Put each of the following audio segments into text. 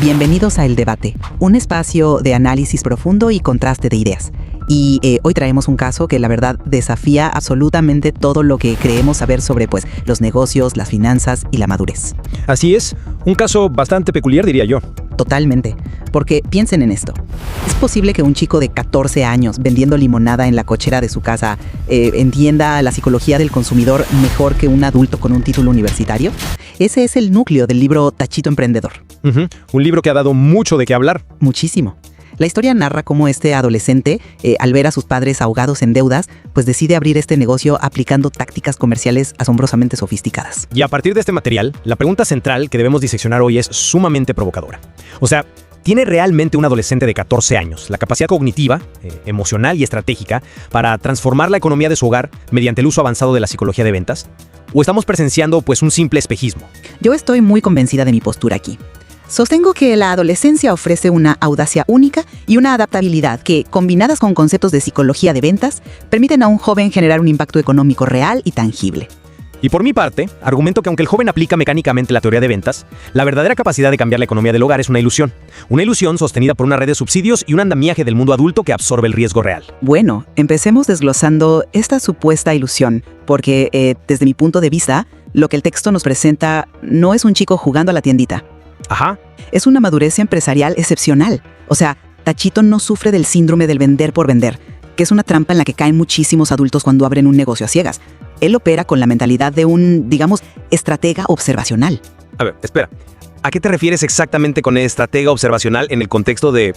Bienvenidos a El Debate, un espacio de análisis profundo y contraste de ideas. Y hoy traemos un caso que la verdad desafía absolutamente todo lo que creemos saber sobre los negocios, las finanzas y la madurez. Así es, un caso bastante peculiar, diría yo. Totalmente, porque piensen en esto. ¿Es posible que un chico de 14 años vendiendo limonada en la cochera de su casa entienda la psicología del consumidor mejor que un adulto con un título universitario? Ese es el núcleo del libro Tachito Emprendedor. Un libro que ha dado mucho de qué hablar. Muchísimo. La historia narra cómo este adolescente, al ver a sus padres ahogados en deudas, decide abrir este negocio aplicando tácticas comerciales asombrosamente sofisticadas. Y a partir de este material, la pregunta central que debemos diseccionar hoy es sumamente provocadora. O sea, ¿tiene realmente un adolescente de 14 años la capacidad cognitiva, emocional y estratégica para transformar la economía de su hogar mediante el uso avanzado de la psicología de ventas? ¿O estamos presenciando un simple espejismo? Yo estoy muy convencida de mi postura aquí. Sostengo que la adolescencia ofrece una audacia única y una adaptabilidad que, combinadas con conceptos de psicología de ventas, permiten a un joven generar un impacto económico real y tangible. Y por mi parte, argumento que aunque el joven aplica mecánicamente la teoría de ventas, la verdadera capacidad de cambiar la economía del hogar es una ilusión. Una ilusión sostenida por una red de subsidios y un andamiaje del mundo adulto que absorbe el riesgo real. Bueno, empecemos desglosando esta supuesta ilusión, porque desde mi punto de vista, lo que el texto nos presenta no es un chico jugando a la tiendita. Ajá. Es una madurez empresarial excepcional. O sea, Tachito no sufre del síndrome del vender por vender, que es una trampa en la que caen muchísimos adultos cuando abren un negocio a ciegas. Él opera con la mentalidad de un, estratega observacional. A ver, espera. ¿A qué te refieres exactamente con estratega observacional en el contexto de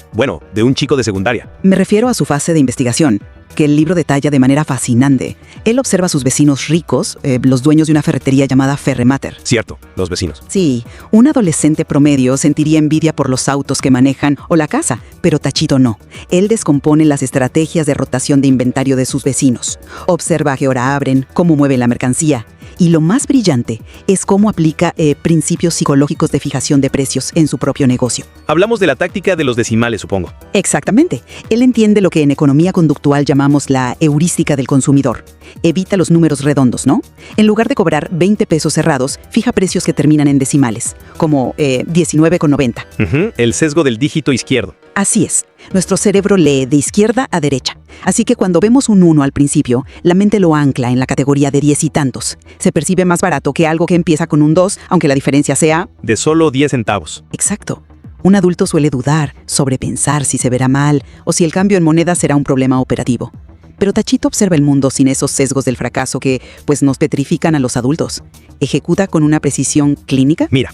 un chico de secundaria? Me refiero a su fase de investigación, que el libro detalla de manera fascinante. Él observa a sus vecinos ricos, los dueños de una ferretería llamada Ferremater. Cierto, los vecinos. Sí, un adolescente promedio sentiría envidia por los autos que manejan o la casa, pero Tachito no. Él descompone las estrategias de rotación de inventario de sus vecinos. Observa a qué hora abren, cómo mueven la mercancía. Y lo más brillante es cómo aplica principios psicológicos de fijación de precios en su propio negocio. Hablamos de la táctica de los decimales, supongo. Exactamente. Él entiende lo que en economía conductual llamamos la heurística del consumidor. Evita los números redondos, ¿no? En lugar de cobrar 20 pesos cerrados, fija precios que terminan en decimales, como 19,90. El sesgo del dígito izquierdo. Así es. Nuestro cerebro lee de izquierda a derecha. Así que cuando vemos un 1 al principio, la mente lo ancla en la categoría de 10 y tantos. Se percibe más barato que algo que empieza con un 2, aunque la diferencia sea... de solo 10 centavos. Exacto. Un adulto suele dudar, sobrepensar si se verá mal o si el cambio en moneda será un problema operativo. Pero Tachito observa el mundo sin esos sesgos del fracaso que, nos petrifican a los adultos. Ejecuta con una precisión clínica. Mira,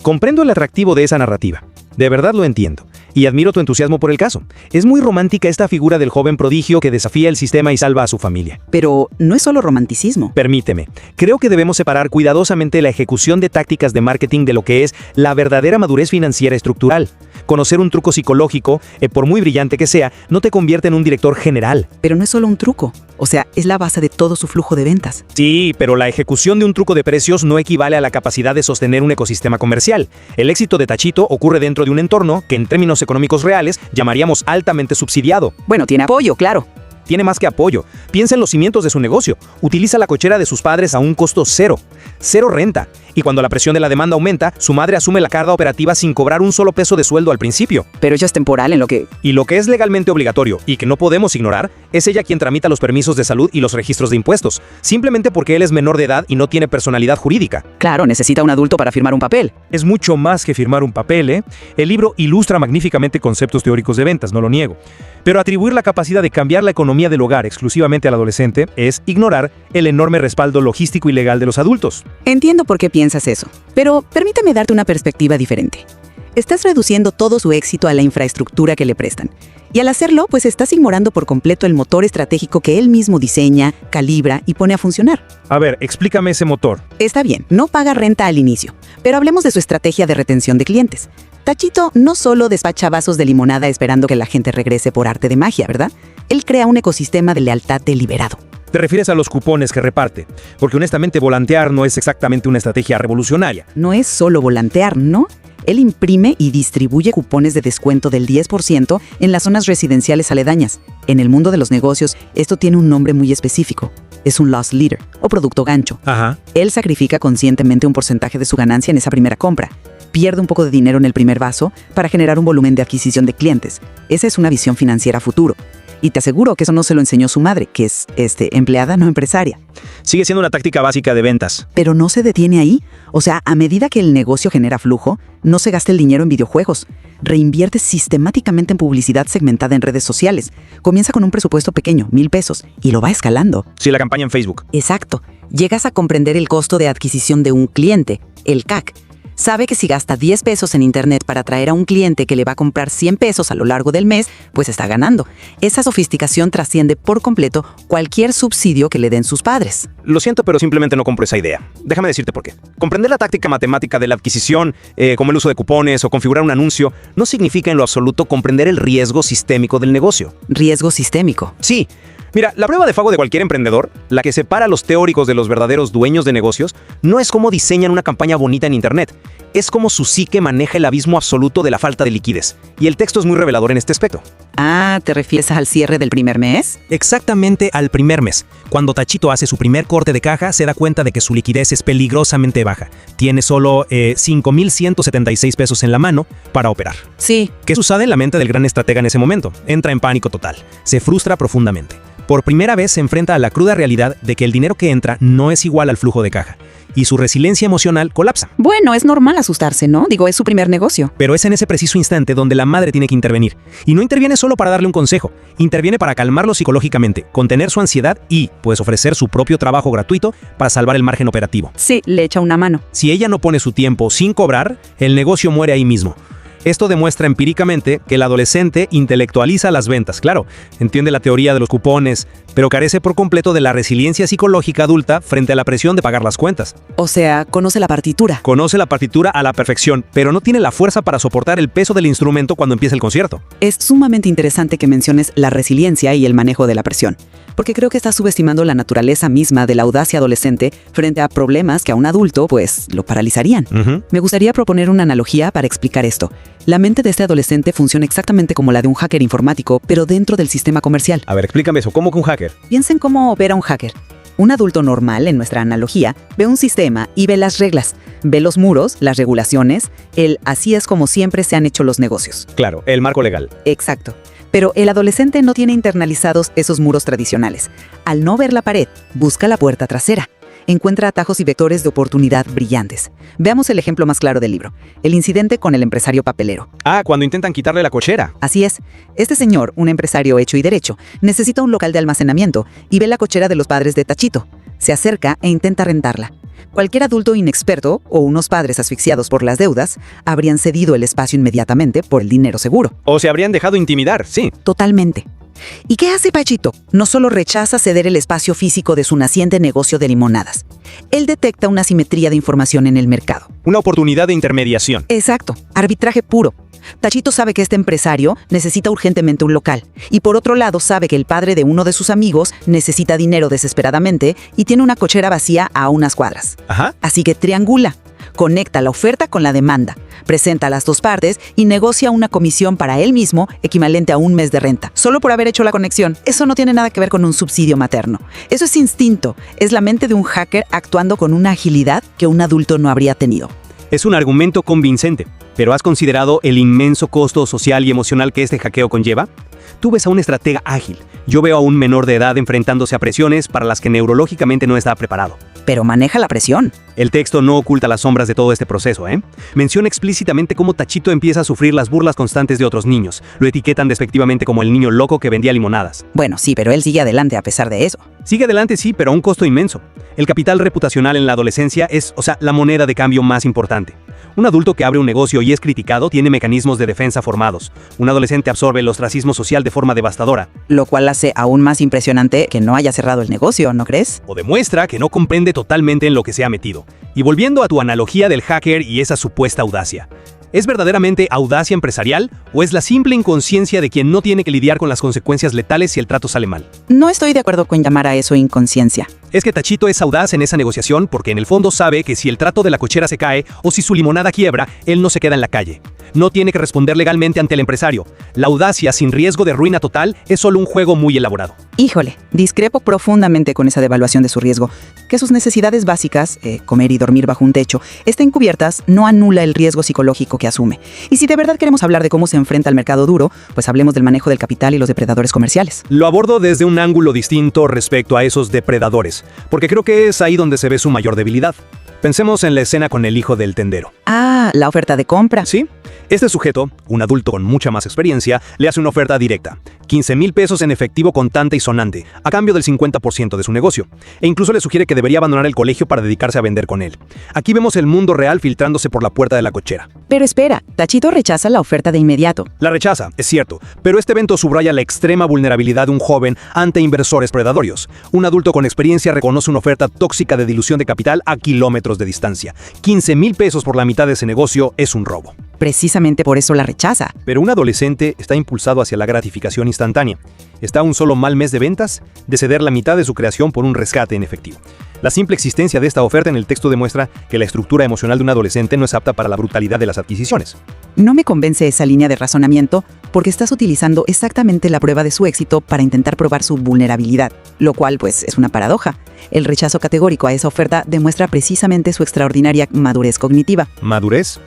comprendo el atractivo de esa narrativa. De verdad lo entiendo. Y admiro tu entusiasmo por el caso. Es muy romántica esta figura del joven prodigio que desafía el sistema y salva a su familia. Pero no es solo romanticismo. Permíteme. Creo que debemos separar cuidadosamente la ejecución de tácticas de marketing de lo que es la verdadera madurez financiera estructural. Conocer un truco psicológico, por muy brillante que sea, no te convierte en un director general. Pero no es solo un truco. O sea, es la base de todo su flujo de ventas. Sí, pero la ejecución de un truco de precios no equivale a la capacidad de sostener un ecosistema comercial. El éxito de Tachito ocurre dentro de un entorno que en términos económicos reales llamaríamos altamente subsidiado. Bueno, tiene apoyo, claro. Tiene más que apoyo. Piensa en los cimientos de su negocio. Utiliza la cochera de sus padres a un costo cero. Cero renta. Y cuando la presión de la demanda aumenta, su madre asume la carga operativa sin cobrar un solo peso de sueldo al principio. Pero eso es temporal en lo que... Y lo que es legalmente obligatorio y que no podemos ignorar, es ella quien tramita los permisos de salud y los registros de impuestos, simplemente porque él es menor de edad y no tiene personalidad jurídica. Claro, necesita un adulto para firmar un papel. Es mucho más que firmar un papel, ¿eh? El libro ilustra magníficamente conceptos teóricos de ventas, no lo niego. Pero atribuir la capacidad de cambiar la economía del hogar exclusivamente al adolescente es ignorar el enorme respaldo logístico y legal de los adultos. Entiendo por qué piensas eso, pero permíteme darte una perspectiva diferente. Estás reduciendo todo su éxito a la infraestructura que le prestan. Y al hacerlo, estás ignorando por completo el motor estratégico que él mismo diseña, calibra y pone a funcionar. A ver, explícame ese motor. Está bien, no paga renta al inicio, pero hablemos de su estrategia de retención de clientes. Tachito no solo despacha vasos de limonada esperando que la gente regrese por arte de magia, ¿verdad? Él crea un ecosistema de lealtad deliberado. Te refieres a los cupones que reparte, porque honestamente volantear no es exactamente una estrategia revolucionaria. No es solo volantear, ¿no? Él imprime y distribuye cupones de descuento del 10% en las zonas residenciales aledañas. En el mundo de los negocios, esto tiene un nombre muy específico. Es un loss leader, o producto gancho. Ajá. Él sacrifica conscientemente un porcentaje de su ganancia en esa primera compra. pierde un poco de dinero en el primer vaso para generar un volumen de adquisición de clientes. Esa es una visión financiera a futuro. Y te aseguro que eso no se lo enseñó su madre, que es empleada, no empresaria. Sigue siendo una táctica básica de ventas. Pero no se detiene ahí. O sea, a medida que el negocio genera flujo, no se gasta el dinero en videojuegos. Reinvierte sistemáticamente en publicidad segmentada en redes sociales. Comienza con un presupuesto pequeño, $1,000, y lo va escalando. Sí, la campaña en Facebook. Exacto. Llegas a comprender el costo de adquisición de un cliente, el CAC. Sabe que si gasta $10 en Internet para atraer a un cliente que le va a comprar $100 a lo largo del mes, pues está ganando. Esa sofisticación trasciende por completo cualquier subsidio que le den sus padres. Lo siento, pero simplemente no compro esa idea. Déjame decirte por qué. Comprender la táctica matemática de la adquisición, como el uso de cupones o configurar un anuncio, no significa en lo absoluto comprender el riesgo sistémico del negocio. Riesgo sistémico. Sí. Mira, la prueba de fuego de cualquier emprendedor, la que separa a los teóricos de los verdaderos dueños de negocios, no es cómo diseñan una campaña bonita en Internet, es cómo su psique maneja el abismo absoluto de la falta de liquidez. Y el texto es muy revelador en este aspecto. Ah, ¿te refieres al cierre del primer mes? Exactamente al primer mes. Cuando Tachito hace su primer corte de caja, se da cuenta de que su liquidez es peligrosamente baja. Tiene solo $5,176 en la mano para operar. Sí. ¿Qué sucede en la mente del gran estratega en ese momento? Entra en pánico total. Se frustra profundamente. Por primera vez se enfrenta a la cruda realidad de que el dinero que entra no es igual al flujo de caja. Y su resiliencia emocional colapsa. Bueno, es normal asustarse, ¿no? Digo, es su primer negocio. Pero es en ese preciso instante donde la madre tiene que intervenir. Y no interviene solo para darle un consejo. Interviene para calmarlo psicológicamente, contener su ansiedad y, pues, ofrecer su propio trabajo gratuito para salvar el margen operativo. Sí, le echa una mano. Si ella no pone su tiempo sin cobrar, el negocio muere ahí mismo. Esto demuestra empíricamente que el adolescente intelectualiza las ventas, claro, entiende la teoría de los cupones, pero carece por completo de la resiliencia psicológica adulta frente a la presión de pagar las cuentas. O sea, conoce la partitura. Conoce la partitura a la perfección, pero no tiene la fuerza para soportar el peso del instrumento cuando empieza el concierto. Es sumamente interesante que menciones la resiliencia y el manejo de la presión, porque creo que estás subestimando la naturaleza misma de la audacia adolescente frente a problemas que a un adulto, pues, lo paralizarían. Me gustaría proponer una analogía para explicar esto. La mente de este adolescente funciona exactamente como la de un hacker informático, pero dentro del sistema comercial. A ver, explícame eso. ¿Cómo que un hacker? Piensen cómo opera un hacker. Un adulto normal, en nuestra analogía, ve un sistema y ve las reglas, ve los muros, las regulaciones, así es como siempre se han hecho los negocios. Claro, el marco legal. Exacto. Pero el adolescente no tiene internalizados esos muros tradicionales. Al no ver la pared, busca la puerta trasera. Encuentra atajos y vectores de oportunidad brillantes. Veamos el ejemplo más claro del libro, el incidente con el empresario papelero. Ah, cuando intentan quitarle la cochera. Así es. Este señor, un empresario hecho y derecho, necesita un local de almacenamiento y ve la cochera de los padres de Tachito. Se acerca e intenta rentarla. Cualquier adulto inexperto o unos padres asfixiados por las deudas habrían cedido el espacio inmediatamente por el dinero seguro. O se habrían dejado intimidar, sí. Totalmente. ¿Y qué hace Pachito? No solo rechaza ceder el espacio físico de su naciente negocio de limonadas. Él detecta una simetría de información en el mercado. Una oportunidad de intermediación. Exacto, arbitraje puro. Tachito sabe que este empresario necesita urgentemente un local y por otro lado sabe que el padre de uno de sus amigos necesita dinero desesperadamente y tiene una cochera vacía a unas cuadras. Ajá. Así que triangula, conecta la oferta con la demanda, presenta a las dos partes y negocia una comisión para él mismo equivalente a un mes de renta, solo por haber hecho la conexión. Eso no tiene nada que ver con un subsidio materno. Eso es instinto, es la mente de un hacker actuando con una agilidad que un adulto no habría tenido. Es un argumento convincente, pero ¿has considerado el inmenso costo social y emocional que este hackeo conlleva? Tú ves a un estratega ágil, yo veo a un menor de edad enfrentándose a presiones para las que neurológicamente no está preparado. Pero maneja la presión. El texto no oculta las sombras de todo este proceso, ¿eh? Menciona explícitamente cómo Tachito empieza a sufrir las burlas constantes de otros niños. Lo etiquetan despectivamente como el niño loco que vendía limonadas. Bueno, sí, pero él sigue adelante a pesar de eso. Sigue adelante, sí, pero a un costo inmenso. El capital reputacional en la adolescencia es, la moneda de cambio más importante. Un adulto que abre un negocio y es criticado tiene mecanismos de defensa formados. Un adolescente absorbe el ostracismo social de forma devastadora. Lo cual hace aún más impresionante que no haya cerrado el negocio, ¿no crees? O demuestra que no comprende totalmente en lo que se ha metido. Y volviendo a tu analogía del hacker y esa supuesta audacia. ¿Es verdaderamente audacia empresarial o es la simple inconsciencia de quien no tiene que lidiar con las consecuencias letales si el trato sale mal? No estoy de acuerdo con llamar a eso inconsciencia. Es que Tachito es audaz en esa negociación porque en el fondo sabe que si el trato de la cochera se cae o si su limonada quiebra, él no se queda en la calle. No tiene que responder legalmente ante el empresario. La audacia sin riesgo de ruina total es solo un juego muy elaborado. Híjole, discrepo profundamente con esa devaluación de su riesgo. Que sus necesidades básicas, comer y dormir bajo un techo, estén cubiertas no anula el riesgo psicológico que asume. Y si de verdad queremos hablar de cómo se enfrenta al mercado duro, pues hablemos del manejo del capital y los depredadores comerciales. Lo abordo desde un ángulo distinto respecto a esos depredadores, porque creo que es ahí donde se ve su mayor debilidad. Pensemos en la escena con el hijo del tendero. Ah, la oferta de compra. ¿Sí? Este sujeto, un adulto con mucha más experiencia, le hace una oferta directa. 15,000 pesos en efectivo contante y sonante, a cambio del 50% de su negocio. E incluso le sugiere que debería abandonar el colegio para dedicarse a vender con él. Aquí vemos el mundo real filtrándose por la puerta de la cochera. Pero espera, Tachito rechaza la oferta de inmediato. La rechaza, es cierto, pero este evento subraya la extrema vulnerabilidad de un joven ante inversores predatorios. Un adulto con experiencia reconoce una oferta tóxica de dilución de capital a kilómetros de distancia. 15,000 pesos por la mitad de ese negocio es un robo. Precisamente por eso la rechaza. Pero un adolescente está impulsado hacia la gratificación instantánea. Está a un solo mal mes de ventas de ceder la mitad de su creación por un rescate en efectivo. La simple existencia de esta oferta en el texto demuestra que la estructura emocional de un adolescente no es apta para la brutalidad de las adquisiciones. No me convence esa línea de razonamiento porque estás utilizando exactamente la prueba de su éxito para intentar probar su vulnerabilidad, lo cual pues es una paradoja. El rechazo categórico a esa oferta demuestra precisamente su extraordinaria madurez cognitiva. ¿Madurez?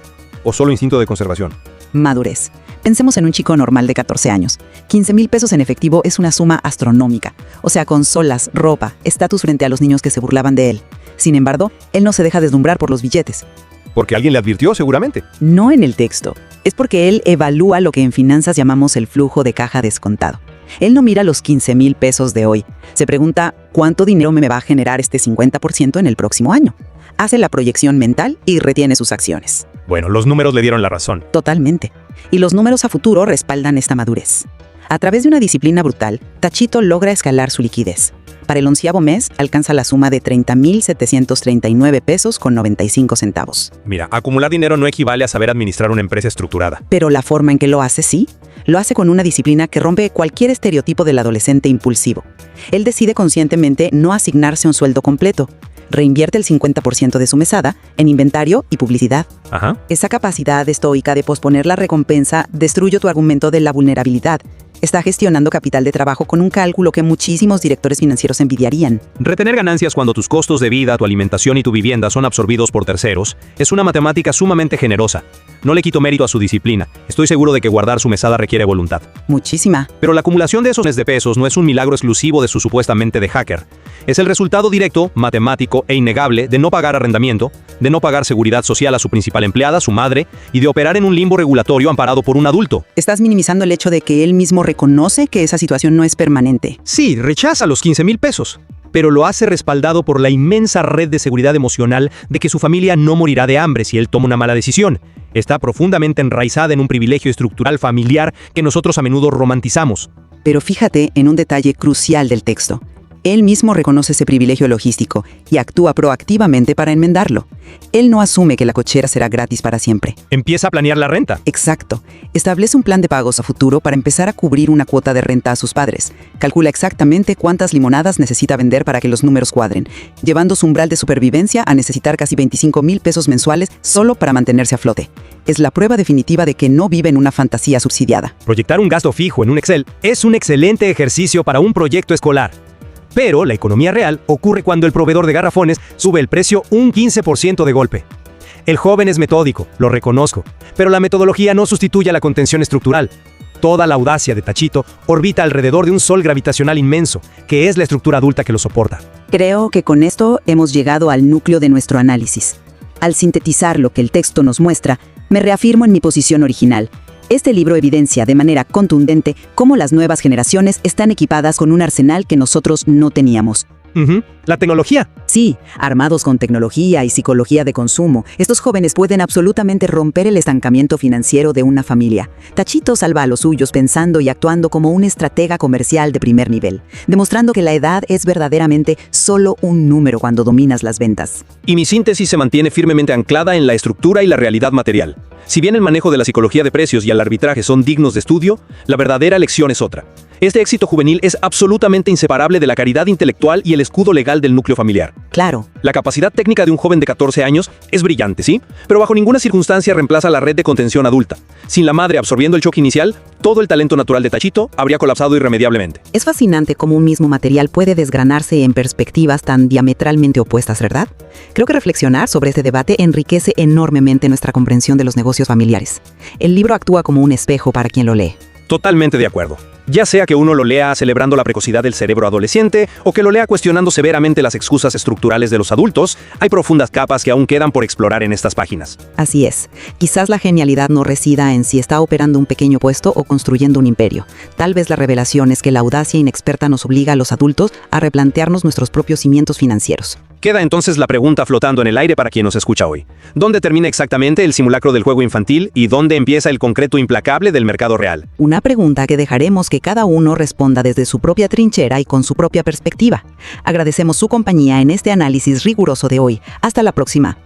¿O solo instinto de conservación? Madurez. Pensemos en un chico normal de 14 años. 15,000 pesos en efectivo es una suma astronómica. O sea, consolas, ropa, estatus frente a los niños que se burlaban de él. Sin embargo, él no se deja deslumbrar por los billetes. Porque alguien le advirtió, seguramente. No en el texto. Es porque él evalúa lo que en finanzas llamamos el flujo de caja descontado. Él no mira los 15,000 pesos de hoy. Se pregunta, ¿cuánto dinero me va a generar este 50% en el próximo año? Hace la proyección mental y retiene sus acciones. Bueno, los números le dieron la razón. Totalmente. Y los números a futuro respaldan esta madurez. A través de una disciplina brutal, Tachito logra escalar su liquidez. Para el 11º mes, alcanza la suma de 30,739 pesos con 95 centavos. Mira, acumular dinero no equivale a saber administrar una empresa estructurada. Pero la forma en que lo hace, sí. Lo hace con una disciplina que rompe cualquier estereotipo del adolescente impulsivo. Él decide conscientemente no asignarse un sueldo completo. Reinvierte el 50% de su mesada en inventario y publicidad. Ajá. Esa capacidad estoica de posponer la recompensa destruye tu argumento de la vulnerabilidad. Está gestionando capital de trabajo con un cálculo que muchísimos directores financieros envidiarían. Retener ganancias cuando tus costos de vida, tu alimentación y tu vivienda son absorbidos por terceros es una matemática sumamente generosa. No le quito mérito a su disciplina. Estoy seguro de que guardar su mesada requiere voluntad. Muchísima. Pero la acumulación de esos millones de pesos no es un milagro exclusivo de su supuesta mente de hacker. Es el resultado directo, matemático e innegable de no pagar arrendamiento, de no pagar seguridad social a su principal empleada, su madre, y de operar en un limbo regulatorio amparado por un adulto. Estás minimizando el hecho de que él mismo reconoce que esa situación no es permanente. Sí, rechaza los 15,000 pesos. Pero lo hace respaldado por la inmensa red de seguridad emocional de que su familia no morirá de hambre si él toma una mala decisión. Está profundamente enraizada en un privilegio estructural familiar que nosotros a menudo romantizamos. Pero fíjate en un detalle crucial del texto. Él mismo reconoce ese privilegio logístico y actúa proactivamente para enmendarlo. Él no asume que la cochera será gratis para siempre. Empieza a planear la renta. Exacto. Establece un plan de pagos a futuro para empezar a cubrir una cuota de renta a sus padres. Calcula exactamente cuántas limonadas necesita vender para que los números cuadren, llevando su umbral de supervivencia a necesitar casi 25,000 pesos mensuales solo para mantenerse a flote. Es la prueba definitiva de que no vive en una fantasía subsidiada. Proyectar un gasto fijo en un Excel es un excelente ejercicio para un proyecto escolar. Pero la economía real ocurre cuando el proveedor de garrafones sube el precio un 15% de golpe. El joven es metódico, lo reconozco, pero la metodología no sustituye a la contención estructural. Toda la audacia de Tachito orbita alrededor de un sol gravitacional inmenso, que es la estructura adulta que lo soporta. Creo que con esto hemos llegado al núcleo de nuestro análisis. Al sintetizar lo que el texto nos muestra, me reafirmo en mi posición original. Este libro evidencia de manera contundente cómo las nuevas generaciones están equipadas con un arsenal que nosotros no teníamos. La tecnología. Sí, armados con tecnología y psicología de consumo, estos jóvenes pueden absolutamente romper el estancamiento financiero de una familia. Tachito salva a los suyos pensando y actuando como un estratega comercial de primer nivel, demostrando que la edad es verdaderamente solo un número cuando dominas las ventas. Y mi síntesis se mantiene firmemente anclada en la estructura y la realidad material. Si bien el manejo de la psicología de precios y el arbitraje son dignos de estudio, la verdadera lección es otra. Este éxito juvenil es absolutamente inseparable de la caridad intelectual y el escudo legal fundamental del núcleo familiar. Claro. La capacidad técnica de un joven de 14 años es brillante, ¿sí? Pero bajo ninguna circunstancia reemplaza la red de contención adulta. Sin la madre absorbiendo el choque inicial, todo el talento natural de Tachito habría colapsado irremediablemente. Es fascinante cómo un mismo material puede desgranarse en perspectivas tan diametralmente opuestas, ¿verdad? Creo que reflexionar sobre este debate enriquece enormemente nuestra comprensión de los negocios familiares. El libro actúa como un espejo para quien lo lee. Totalmente de acuerdo. Ya sea que uno lo lea celebrando la precocidad del cerebro adolescente o que lo lea cuestionando severamente las excusas estructurales de los adultos, hay profundas capas que aún quedan por explorar en estas páginas. Así es. Quizás la genialidad no resida en si está operando un pequeño puesto o construyendo un imperio. Tal vez la revelación es que la audacia inexperta nos obliga a los adultos a replantearnos nuestros propios cimientos financieros. Queda entonces la pregunta flotando en el aire para quien nos escucha hoy. ¿Dónde termina exactamente el simulacro del juego infantil y dónde empieza el concreto implacable del mercado real? Una pregunta que dejaremos que cada uno responda desde su propia trinchera y con su propia perspectiva. Agradecemos su compañía en este análisis riguroso de hoy. Hasta la próxima.